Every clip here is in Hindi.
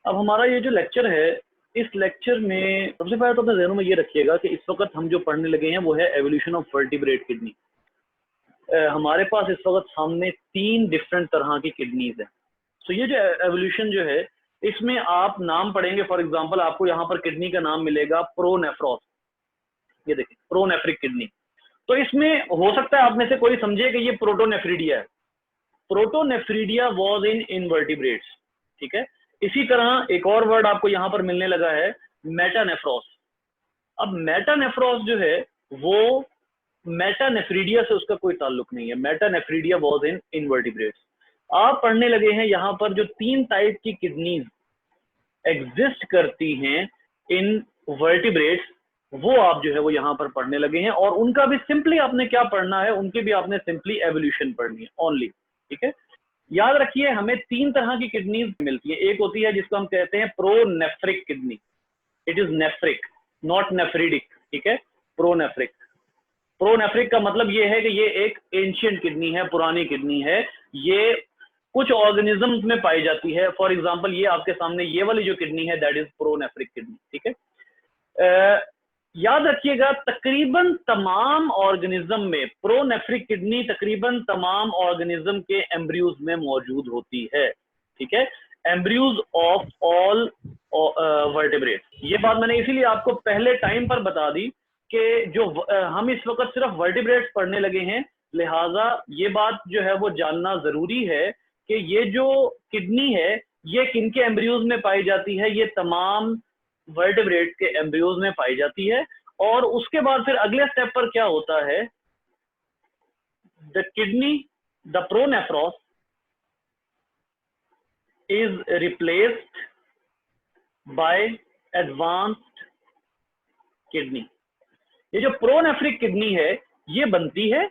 अब हमारा ये जो लेक्चर है, इस लेक्चर में सबसे पहले तो अपने ज़हनों में ये रखिएगा कि इस वक्त हम जो पढ़ने लगे हैं वो है एवोल्यूशन ऑफ वर्टिब्रेट किडनी। हमारे पास इस वक्त सामने 3 डिफरेंट तरह की किडनीज हैं। तो ये जो एवोल्यूशन जो है, इसमें आप नाम पढ़ेंगे। फॉर एग्जांपल आपको यहाँ पर किडनी का नाम मिलेगा प्रोनेफ्रॉस। ये देखिए, प्रोनेफ्रिक किडनी। तो इसमें हो सकता है आप में से कोई समझे कि ये प्रोटोनेफ्रिडिया है। प्रोटोनेफ्रिडिया वॉज इन इनवर्टिब्रेट्स, ठीक है। इसी तरह एक और वर्ड आपको यहाँ पर मिलने लगा है, मेटानेफ्रॉस। अब मेटानेफ्रॉस जो है वो मेटानेफ्रिडिया से उसका कोई ताल्लुक नहीं है। Metanephridia was in invertebrates. आप पढ़ने लगे हैं यहाँ पर जो 3 टाइप की किडनीज एग्जिस्ट करती हैं इन वर्टिब्रेट्स, वो आप जो है वो यहाँ पर पढ़ने लगे हैं। और उनका भी सिंपली आपने क्या पढ़ना है, उनकी भी आपने सिंपली एवोल्यूशन पढ़नी है ओनली, ठीक है। याद रखिए, हमें 3 तरह की किडनीज मिलती है। एक होती है जिसको हम कहते हैं pronephric kidney. It is nephric, not nephridic, ठीक है। प्रोनेफ्रिक। प्रोनेफ्रिक का मतलब ये है कि ये एक एंशियंट किडनी है, पुरानी किडनी है। ये कुछ ऑर्गेनिजम्स में पाई जाती है। फॉर एग्जांपल ये आपके सामने ये वाली जो किडनी है, दैट इज प्रोनेफ्रिक किडनी, ठीक है। याद रखिएगा, तकरीबन तमाम ऑर्गेनिज्म में प्रोनेफ्रिक किडनी तकरीबन तमाम ऑर्गेनिज्म के एम्ब्रियोज में मौजूद होती है, ठीक है। Embryos of all vertebrates. ये बात मैंने इसीलिए आपको पहले टाइम पर बता दी कि जो हम इस वक्त सिर्फ वर्टिब्रेट्स पढ़ने लगे हैं, लिहाजा ये बात जो है वो जानना जरूरी है कि ये जो किडनी है ये किनके एम्ब्रियोज में पाई जाती है। ये तमाम वर्टिब्रेट के एम्ब्रियोज में पाई जाती है। और उसके बाद फिर अगले स्टेप पर क्या होता है, the kidney, the pronephros is replaced by advanced kidney. ये जो प्रोनेफ्रिक किडनी है ये बनती है,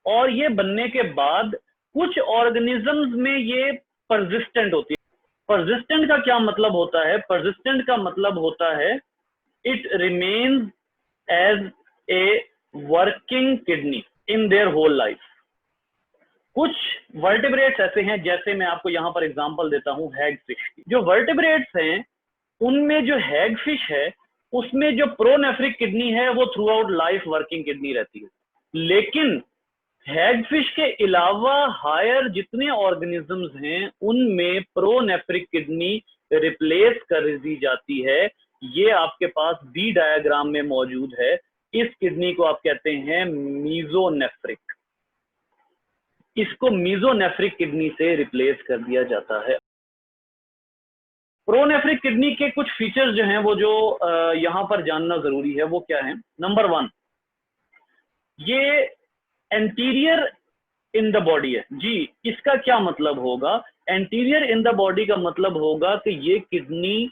और ये बनने के बाद कुछ ऑर्गेनिजम्स में ये परसिस्टेंट होती है। परसिस्टेंट का क्या मतलब होता है? परसिस्टेंट का मतलब होता है it remains as a working kidney in their whole life. कुछ वर्टिब्रेट्स ऐसे हैं, जैसे मैं आपको यहां पर एग्जांपल देता हूं हैगफिश की। जो वर्टिब्रेट्स हैं उनमें जो हैगफिश है उसमें जो प्रोनेफ्रिक किडनी है वो through out life working kidney रहती है। लेकिन हैगफिश के अलावा हायर जितने ऑर्गेनिजम्स हैं उनमें प्रोनेफ्रिक किडनी रिप्लेस कर दी जाती है। ये आपके पास बी डायग्राम में मौजूद है। इस किडनी को आप कहते हैं मीजोनेफ्रिक। इसको मीजोनेफ्रिक किडनी से रिप्लेस कर दिया जाता है। प्रोनेफ्रिक किडनी के कुछ फीचर्स जो हैं वो जो यहां पर जानना जरूरी है वो क्या है। नंबर 1, ये एंटीरियर इन द बॉडी है। जी, इसका क्या मतलब होगा? एंटीरियर इन द बॉडी का मतलब होगा कि ये किडनी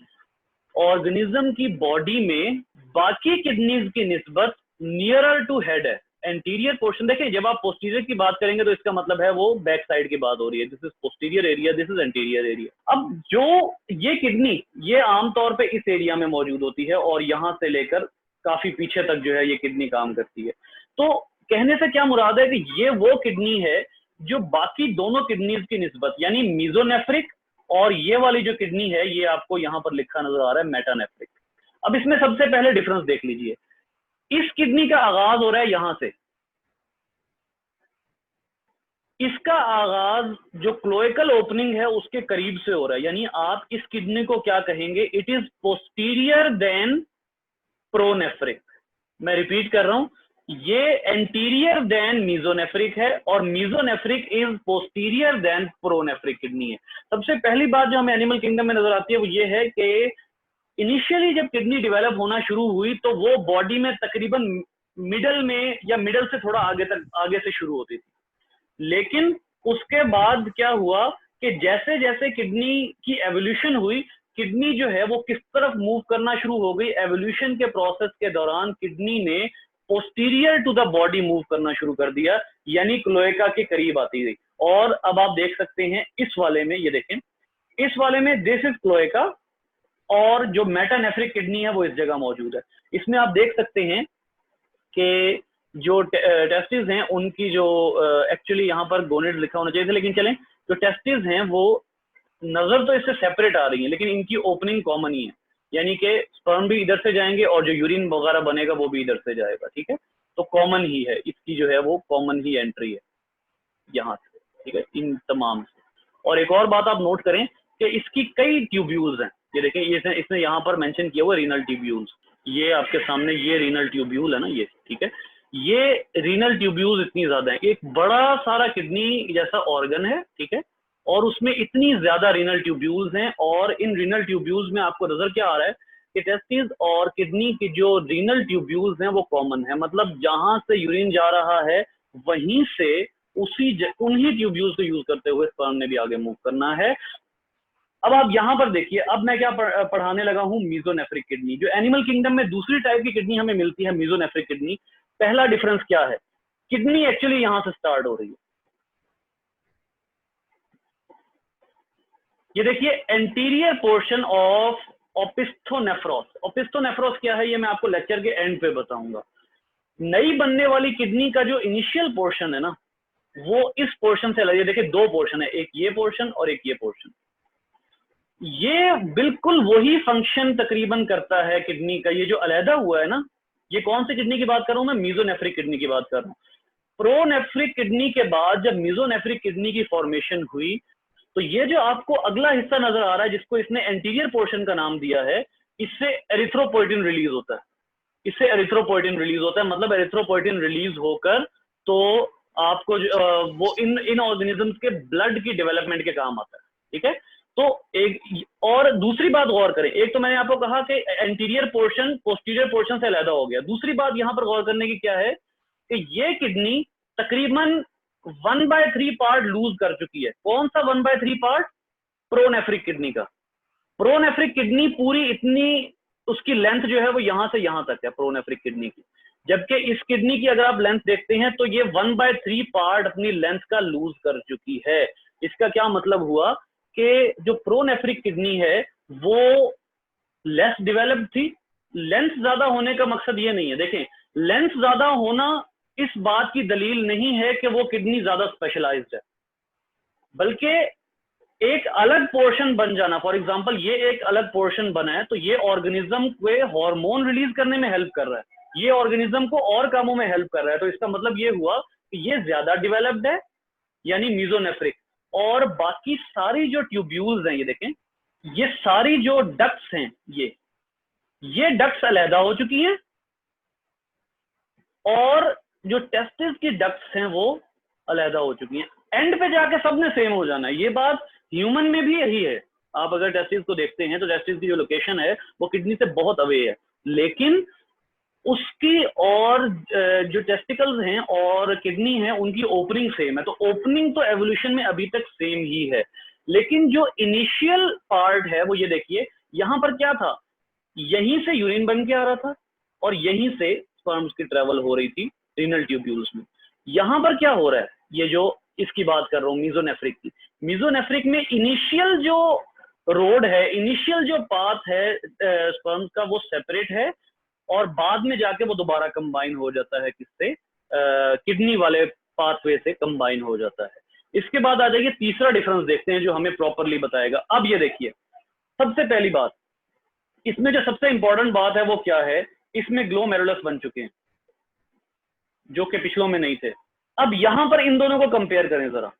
ऑर्गेनिज्म की बॉडी में बाकी किडनीज की निस्बत नियरर टू हेड है। एंटीरियर पोर्शन देखें, जब आप पोस्टीरियर की बात करेंगे तो इसका मतलब है वो बैक साइड की बात हो रही है। This is posterior area, this is anterior area. अब जो ये किडनी ये आमतौर पे इस एरिया में मौजूद होती है और यहां से लेकर काफी पीछे तक जो है ये किडनी काम करती है। तो कहने से क्या मुराद है कि ये वो किडनी है जो बाकी दोनों किडनीज की निस्बत, यानी मीजोनेफ्रिक और ये वाली जो किडनी है ये आपको यहां पर लिखा नजर आ रहा है मेटानेफ्रिक। अब इसमें सबसे पहले डिफरेंस देख लीजिए। इस किडनी का आगाज हो रहा है यहां से। इसका आगाज जो क्लोएकल ओपनिंग है उसके करीब से हो रहा है, यानी आप इस किडनी को क्या कहेंगे? It is posterior than pronephric. मैं रिपीट कर रहा हूं, ये एंटीरियर देन मीजोनेफ्रिक है और mesonephric is posterior than pronephric kidney है। सबसे पहली बात जो हमें एनिमल किंगडम में नजर आती है वो ये है कि इनिशियली जब किडनी डेवलप होना शुरू हुई तो वो बॉडी में तकरीबन मिडल में या मिडल से थोड़ा आगे से शुरू होती थी। लेकिन उसके बाद क्या हुआ कि जैसे जैसे किडनी की एवोल्यूशन हुई, किडनी जो है वो किस तरफ मूव करना शुरू हो गई। एवोल्यूशन के प्रोसेस के दौरान किडनी ने posterior to the body move करना शुरू कर दिया, यानी क्लोएका के करीब आती गई। और अब आप देख सकते हैं इस वाले में, ये देखें, इस वाले में दिस इज क्लोएका और जो मेटानेफ्रिक किडनी है वो इस जगह मौजूद है। इसमें आप देख सकते हैं कि जो टेस्टिस हैं उनकी जो एक्चुअली यहाँ पर गोनेड लिखा होना चाहिए था, लेकिन चलें, जो टेस्टिस हैं वो नजर तो इससे सेपरेट आ रही है लेकिन इनकी ओपनिंग कॉमन ही है, यानी कि स्पर्म भी इधर से जाएंगे और जो यूरिन वगैरह बनेगा वो भी इधर से जाएगा, ठीक है। तो कॉमन ही है, इसकी जो है वो कॉमन ही एंट्री है यहाँ से, ठीक है, इन तमाम से। और एक और बात आप नोट करें कि इसकी कई ट्यूब्यूल्स हैं, ये देखें, इसने यहाँ पर मेंशन किया हुआ रीनल ट्यूब्यूल्स, ये आपके सामने ये रीनल ट्यूब्यूल है ना ये, ठीक है, ये रीनल ट्यूब्यूल्स इतनी ज्यादा है, एक बड़ा सारा किडनी जैसा ऑर्गन है, ठीक है, और उसमें इतनी ज्यादा रीनल ट्यूब्यूल्स हैं, और इन रीनल ट्यूब्यूल्स में आपको नजर क्या आ रहा है कि टेस्टिस और किडनी की जो रीनल ट्यूब्यूल्स हैं वो कॉमन है, मतलब जहां से यूरिन जा रहा है वहीं से उन्हीं ट्यूब्यूल्स को यूज करते हुए स्पर्म ने भी आगे मूव करना है। अब आप यहां पर देखिए, अब मैं क्या पढ़ाने लगा हूं, मीजोनेफ्रिक किडनी, जो एनिमल किंगडम में दूसरी टाइप की किडनी हमें मिलती है, मीजोनेफ्रिक किडनी। पहला डिफरेंस क्या है, किडनी एक्चुअली यहां से स्टार्ट हो रही है, ये देखिए एंटीरियर पोर्शन ऑफ ओपिस्थोनेफ्रोस। ओपिस्थोनेफ्रोस क्या है ये मैं आपको लेक्चर के एंड पे बताऊंगा। नई बनने वाली किडनी का जो इनिशियल पोर्शन है ना, वो इस पोर्शन से अलग है, देखिए दो पोर्शन है, एक ये पोर्शन और एक ये पोर्शन। ये बिल्कुल वही फंक्शन तकरीबन करता है किडनी का, ये जो अलहदा हुआ है ना, ये कौन सी किडनी की बात कर रहा हूं मैं, मीजोनेफ्रिक किडनी की बात कर रहा हूं। प्रोनेफ्रिक किडनी के बाद जब मीजोनेफ्रिक किडनी की फॉर्मेशन हुई, तो ये जो आपको अगला हिस्सा नजर आ रहा है जिसको इसने एंटीरियर पोर्शन का नाम दिया है, इससे एरिथ्रोपोइटिन रिलीज होता है, इससे एरिथ्रोपोइटिन रिलीज होता है, मतलब एरिथ्रोपोइटिन रिलीज होकर तो आपको वो इन ऑर्गेनिजम्स के ब्लड की डेवलपमेंट के काम आता है, ठीक है। तो एक और दूसरी बात गौर करें, एक तो मैंने आपको कहा कि एंटीरियर पोर्शन पोस्टीरियर पोर्शन से अलग हो गया, दूसरी बात यहां पर गौर करने की क्या है कि ये किडनी तकरीबन 1/3 पार्ट लूज कर चुकी है। कौन सा 1/3 पार्ट, प्रोनेफ्रिक किडनी का। प्रोनेफ्रिक किडनी पूरी इतनी उसकी लेंथ जो है वो यहां से यहां तक है प्रोनेफ्रिक किडनी की, जबकि इस किडनी की अगर आप लेंथ देखते हैं तो ये 1/3 पार्ट अपनी लेंथ का लूज कर चुकी है। इसका क्या मतलब हुआ कि जो प्रोनेफ्रिक किडनी है वो लेस डेवलप्ड थी। लेंथ ज्यादा होने का मकसद ये नहीं है, देखें लेंथ ज्यादा होना इस बात की दलील नहीं है कि वो किडनी ज्यादा स्पेशलाइज्ड है, बल्कि एक अलग पोर्शन बन जाना, फॉर एग्जांपल ये एक अलग पोर्शन बना है तो ये ऑर्गेनिज्म को हार्मोन रिलीज करने में हेल्प कर रहा है, ये ऑर्गेनिज्म को और कामों में हेल्प कर रहा है, तो इसका मतलब ये हुआ कि ये ज्यादा डेवलप्ड है, यानी मीजोनेफ्रिक। और बाकी सारी जो ट्यूब्यूल्स हैं, ये देखें, ये सारी जो डक्ट्स हैं, ये डक्ट्स अलहदा हो चुकी हैं, और जो टेस्टिस की डक्ट्स हैं वो अलहदा हो चुकी हैं। एंड पे जाके सबने सेम हो जाना है, ये बात ह्यूमन में भी यही है। आप अगर टेस्टिस को देखते हैं तो टेस्टिस की जो लोकेशन है वो किडनी से बहुत अवे है, लेकिन उसकी और जो टेस्टिकल्स हैं और किडनी है उनकी ओपनिंग सेम है, तो ओपनिंग तो एवोल्यूशन में अभी तक सेम ही है, लेकिन जो इनिशियल पार्ट है वो ये देखिए, यहां पर क्या था, यहीं से यूरिन बन के आ रहा था और यहीं से स्पर्म्स की ट्रेवल हो रही थी रीनल ट्यूब्यूल्स में। यहां पर क्या हो रहा है, ये जो इसकी बात कर रहा हूं मीजोनेफ्रिक की, मीजोनेफ्रिक में इनिशियल जो रोड है, इनिशियल जो पाथ है स्पर्म्स का वो सेपरेट है, और बाद में जाके वो दोबारा कंबाइन हो जाता है किससे, किडनी वाले पाथवे से कंबाइन हो जाता है। इसके बाद आ जाइए तीसरा डिफरेंस देखते हैं जो हमें प्रॉपरली बताएगा। अब ये देखिए, सबसे पहली बात, इसमें जो सबसे इंपॉर्टेंट बात है वो क्या है, इसमें ग्लोमेरुलस बन चुके हैं जो कि पिछलों में नहीं थे। अब यहां पर इन दोनों को कंपेयर करें जरा,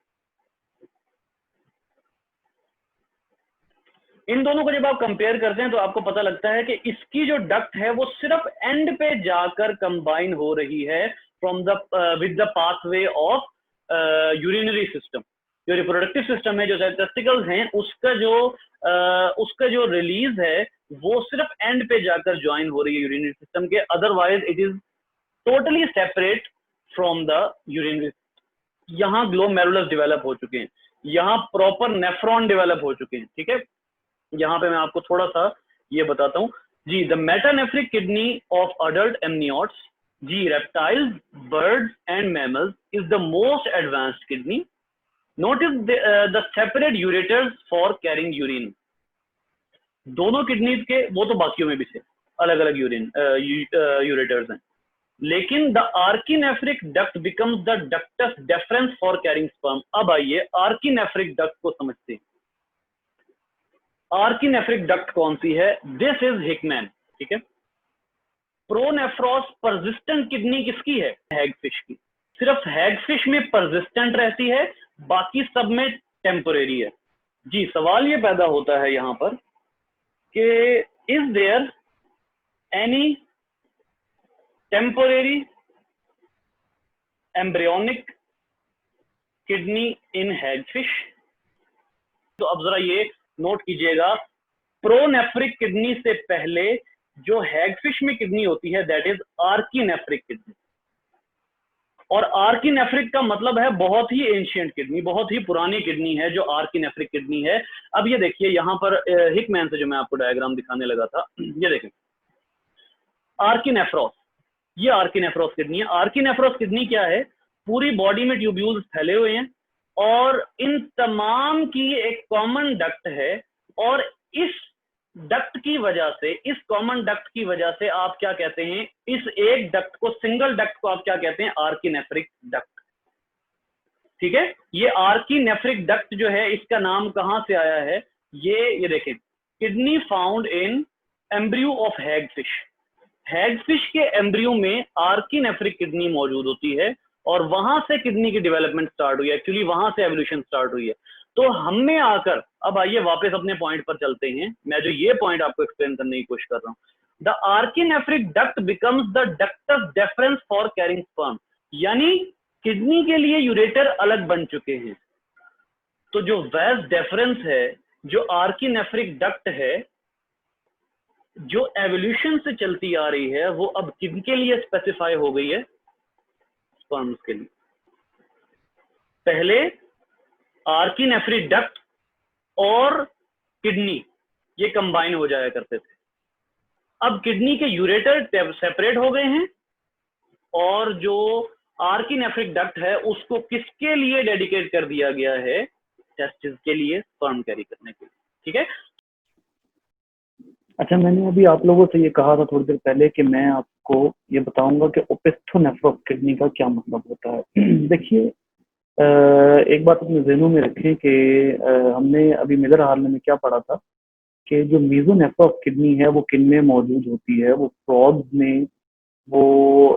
इन दोनों को जब आप कंपेयर करते हैं तो आपको पता लगता है कि इसकी जो डक्ट है वो सिर्फ एंड पे जाकर कंबाइन हो रही है from the with the pathway of urinary system. जो रिप्रोडक्टिव सिस्टम है, जो टेस्टिकल्स हैं, उसका जो रिलीज है वो सिर्फ एंड पे जाकर ज्वाइन हो रही है यूरिनरी सिस्टम के, otherwise it is totally separate from the urinary. यहाँ ग्लोमेरुलस डेवलप हो चुके हैं, यहाँ प्रॉपर नेफ्रॉन डेवलप हो चुके हैं, ठीक है। यहाँ पे मैं आपको थोड़ा सा ये बताता हूँ जी, the metanephric kidney of adult amniotes, जी reptiles, birds and mammals is the most advanced kidney. Notice the separate ureters for carrying urine. दोनों किडनीज के, वो तो बाकियों में भी थे, अलग अलग यूरेटर्स हैं, लेकिन the archinephric duct becomes the ductus deferens for carrying sperm. अब आइए आर्किनेफ्रिक डक्ट को समझते हैं। आर्किनेफ्रिक डक्ट कौन सी है? दिस इज हिकमैन, ठीक है। प्रोनेफ्रॉस परसिस्टेंट किडनी किसकी है? हैगफिश की। सिर्फ हैगफिश में परसिस्टेंट रहती है, बाकी सब में टेम्पोरेरी है। जी, सवाल ये पैदा होता है यहां पर कि is there any temporary embryonic kidney in hagfish? तो अब जरा ये नोट कीजिएगा, प्रोनेफ्रिक किडनी से पहले जो हैगफिश में किडनी होती है दैट इज आर्किनेफ्रिक किडनी। और आर्किनेफ्रिक का मतलब है बहुत ही एंशिएंट किडनी, बहुत ही पुरानी किडनी है जो आर्किनेफ्रिक किडनी है। अब ये देखिए यहां पर हिकमैन से जो मैं आपको डायग्राम दिखाने लगा था, ये देखें आर्किनेफ्रॉस, ये आर्किनेफ्रॉस किडनी है। आर्किनेफ्रॉस किडनी क्या है? पूरी बॉडी में ट्यूब्यूल्स फैले हुए हैं और इन तमाम की एक कॉमन डक्ट है, और इस डक्ट की वजह से, इस कॉमन डक्ट की वजह से आप क्या कहते हैं, इस एक डक्ट को, सिंगल डक्ट को आप क्या कहते हैं? आर्किनेफ्रिक डक्ट, ठीक है। ये आर्किनेफ्रिक डक्ट जो है इसका नाम कहां से आया है? ये देखें, kidney found in embryo of hagfish. Hagfish के एम्ब्रियो में आर्किनेफ्रिक किडनी मौजूद होती है और वहां से किडनी की डेवलपमेंट स्टार्ट हुई है, एक्चुअली वहां से एवोल्यूशन स्टार्ट हुई है। तो हमने आकर, अब आइए वापस अपने पॉइंट पर चलते हैं। मैं जो ये पॉइंट आपको एक्सप्लेन करने की कोशिश कर रहा हूं, the archinephric duct becomes the ductus deferens for carrying sperm, यानी किडनी के लिए यूरेटर अलग बन चुके हैं। तो जो वैस डेफरेंस है, जो आर्किनेफ्रिक डक्ट है, जो एवोल्यूशन से चलती आ रही है, वो अब किनके लिए स्पेसिफाई हो गई है? स्पर्म्स के लिए। पहले आर्किनेफ्रिक डक्ट और किडनी ये कंबाइन हो जाया करते थे, अब किडनी के यूरेटर सेपरेट हो गए हैं और जो आर्किनेफ्रिक डक्ट है उसको किसके लिए डेडिकेट कर दिया गया है? टेस्टिस के लिए, स्पर्म कैरी करने के लिए, ठीक है। अच्छा, मैंने अभी आप लोगों से ये कहा था थोड़ी देर पहले कि मैं आपको ये बताऊंगा कि ओपिस्थोनेफ्रॉस किडनी का क्या मतलब होता है। देखिए, एक बात अपने ज़हनों में रखें कि हमने अभी मिलर हार्ले में क्या पढ़ा था कि जो मीजोनेफ्रॉस किडनी है वो किन में मौजूद होती है? वो फ्रॉग्स में, वो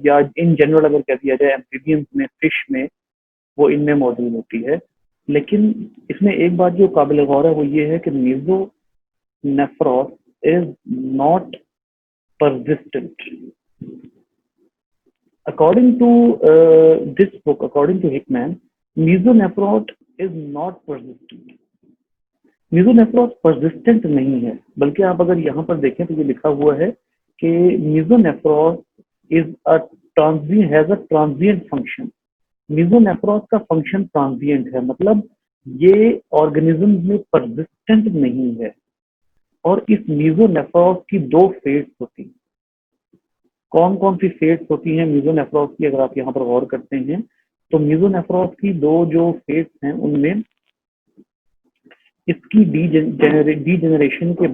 या इन जनरल अगर कह दिया जाए एम्फीबियंस में, फिश में, वो इनमें मौजूद होती है। लेकिन इसमें एक बात जो काबिल गौर है वो ये है कि मीजोनेफ्रॉस is not persistent. According to this book, according to Hickman, mesonephros is not persistent. mesonephros persistent नहीं है, बल्कि आप अगर यहाँ पर देखें तो ये लिखा हुआ है कि mesonephros is a transient, has a transient function. mesonephros का फंक्शन ट्रांजिएंट है, मतलब ये ऑर्गेनिज्म में persistent नहीं है। और इस मीजोनेफ्रॉस की दो फेट्स होती हैं। कौन कौन सी फेट्स होती हैं मीजोनेफ्रॉस की? अगर आप यहाँ पर गौर करते हैं तो मीजोनेफ्रॉस की दो जो फेट्स हैं उनमें इसकी डीजेनरेशन के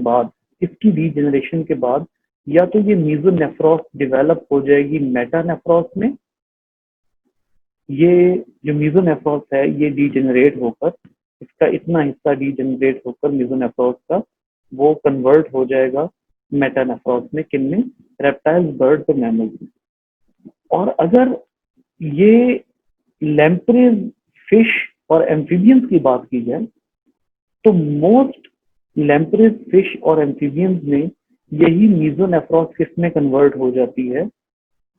बाद या तो ये मीजोनेफ्रॉस डेवलप हो जाएगी मेटानेफ्रॉस में, ये जो मीजोनेफ्रॉस है ये डीजेनरेट होकर, इसका इतना हिस्सा डीजेनरेट होकर मीजोनेफ्रॉस का वो कन्वर्ट हो जाएगा मेटानेफ्रॉस में, किनमें? रेप्टाइल्स, बर्ड्स और मैमल्स में। और अगर ये लैम्प्रेज, फिश और एम्फीबियंस की बात की जाए तो मोस्ट लैम्प्रेज, फिश और एम्फीबियंस में यही मीजोनेफ्रॉस किसमें कन्वर्ट हो जाती है?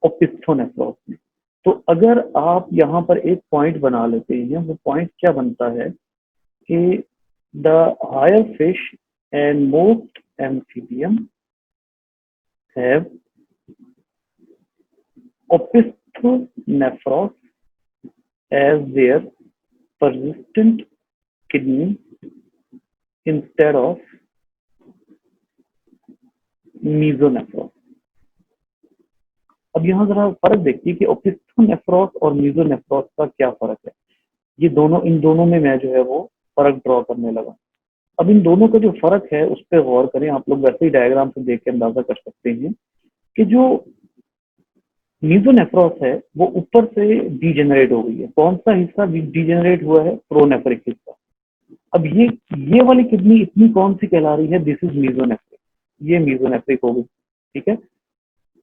ओपिस्थोनेफ्रॉस में। तो अगर आप यहाँ पर एक पॉइंट बना लेते हैं, वो पॉइंट क्या बनता है कि the higher fish and most amphibians have opisthenephros as their persistent kidney instead of mesonephros. अब यहाँ जरा फर्क देखिए कि ओपिस्थोनेफ्रॉस और मीजोनेफ्रॉस का क्या फर्क है। ये दोनों, इन दोनों में मैं जो है वो फर्क ड्रॉ करने लगा। अब इन दोनों का जो फर्क है उस पर गौर करें। आप लोग वैसे ही डायग्राम से देख के अंदाजा कर सकते हैं कि जो मीजोनेफ्रॉस है वो ऊपर से डीजेनरेट हो गई है। कौन सा हिस्सा डीजेनरेट हुआ है? प्रोनेफ्रिक हिस्सा। अब ये वाली किडनी इतनी कौन सी कहला रही है, दिस इज मीजोनेफ्रिक, ये मीजोनेफ्रिक हो गई, ठीक है।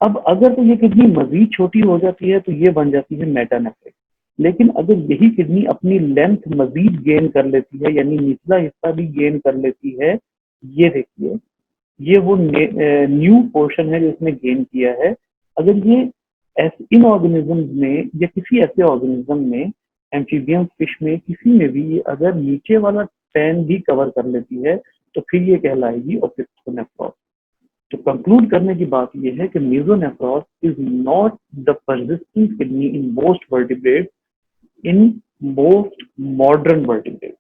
अब अगर तो ये किडनी मजीद छोटी हो जाती है तो ये बन जाती है मेटानेफ्रिक। लेकिन अगर यही किडनी अपनी लेंथ मजीद गेन कर लेती है, यानी निचला हिस्सा भी गेन कर लेती है, ये देखिए ये वो न्यू पोर्शन है जो इसने गेन किया है। अगर ये इन ऑर्गेनिज्म में या किसी ऐसे ऑर्गेनिज्म में, एम्फीबियम फिश में, किसी में भी ये अगर नीचे वाला पैन भी कवर कर लेती है तो फिर ये कहलाएगी ओपिस्कोनेफ्रॉस। तो कंक्लूड करने की बात यह है कि mesonephros is not the persistent kidney in most vertebrates, in most modern vertebrates.